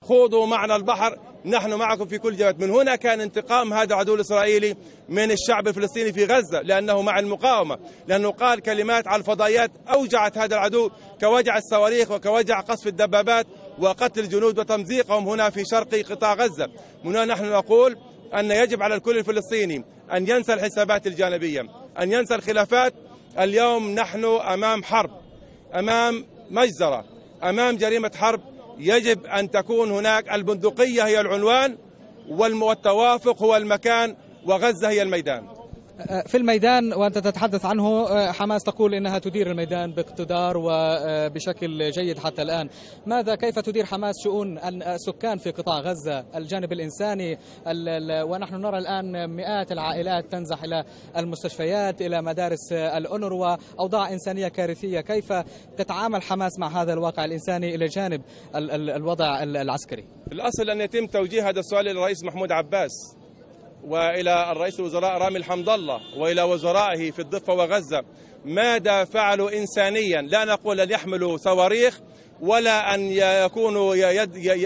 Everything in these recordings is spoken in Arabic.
خوضوا معنا البحر، نحن معكم في كل جهة. من هنا كان انتقام هذا العدو الإسرائيلي من الشعب الفلسطيني في غزة، لأنه مع المقاومة، لأنه قال كلمات على الفضائيات أوجعت هذا العدو كوجع الصواريخ وكوجع قصف الدبابات وقتل الجنود وتمزيقهم هنا في شرق قطاع غزة. من هنا نحن نقول أن يجب على الكل الفلسطيني أن ينسى الحسابات الجانبية، أن ينسى الخلافات. اليوم نحن أمام حرب، أمام مجزرة، أمام جريمة حرب. يجب أن تكون هناك البندقية هي العنوان والتوافق هو المكان وغزة هي الميدان. في الميدان وأنت تتحدث عنه، حماس تقول إنها تدير الميدان باقتدار وبشكل جيد حتى الآن. كيف تدير حماس شؤون السكان في قطاع غزة، الجانب الإنساني؟ ونحن نرى الآن مئات العائلات تنزح إلى المستشفيات، إلى مدارس الأونروا، أوضاع إنسانية كارثية. كيف تتعامل حماس مع هذا الواقع الإنساني إلى جانب الوضع العسكري؟ الأصل أن يتم توجيه هذا السؤال إلى الرئيس محمود عباس وإلى الرئيس الوزراء رامي الحمد الله وإلى وزرائه في الضفة وغزة. ماذا فعلوا إنسانيا؟ لا نقول أن يحملوا صواريخ ولا أن يكونوا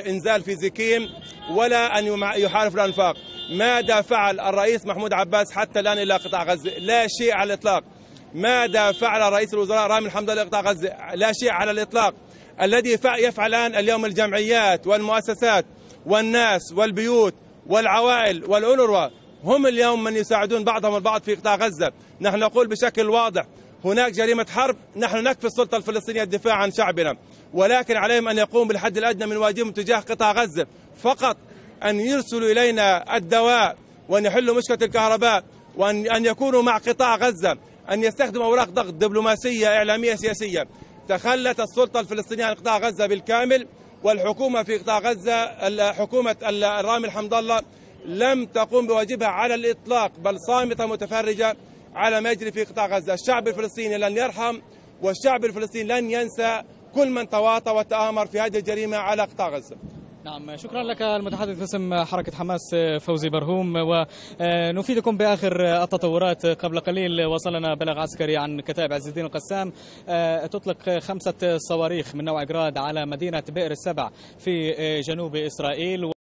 إنزال في زكيم ولا أن يحاربوا الأنفاق. ماذا فعل الرئيس محمود عباس حتى الآن إلى قطاع غزة؟ لا شيء على الإطلاق. ماذا فعل رئيس الوزراء رامي الحمد الله إلى قطاع غزة؟ لا شيء على الإطلاق. الذي يفعل اليوم الجمعيات والمؤسسات والناس والبيوت والعوائل والأونروا هم اليوم من يساعدون بعضهم البعض في قطاع غزة. نحن نقول بشكل واضح هناك جريمة حرب، نحن نكفي السلطة الفلسطينية الدفاع عن شعبنا، ولكن عليهم أن يقوموا بالحد الأدنى من واجبهم تجاه قطاع غزة، فقط أن يرسلوا إلينا الدواء وأن يحلوا مشكلة الكهرباء وأن يكونوا مع قطاع غزة، أن يستخدموا أوراق ضغط دبلوماسية إعلامية سياسية. تخلت السلطة الفلسطينية عن قطاع غزة بالكامل، والحكومة في قطاع غزة حكومة رامي الحمد الله لم تقوم بواجبها على الإطلاق، بل صامتة متفرجة على ما يجري في قطاع غزة. الشعب الفلسطيني لن يرحم، والشعب الفلسطيني لن ينسى كل من تواطأ وتآمر في هذه الجريمة على قطاع غزة. نعم، شكرا لك المتحدث باسم حركة حماس فوزي برهوم. ونفيدكم بآخر التطورات. قبل قليل وصلنا بلاغ عسكري عن كتائب عز الدين القسام تطلق 5 صواريخ من نوع جراد على مدينة بئر السبع في جنوب إسرائيل.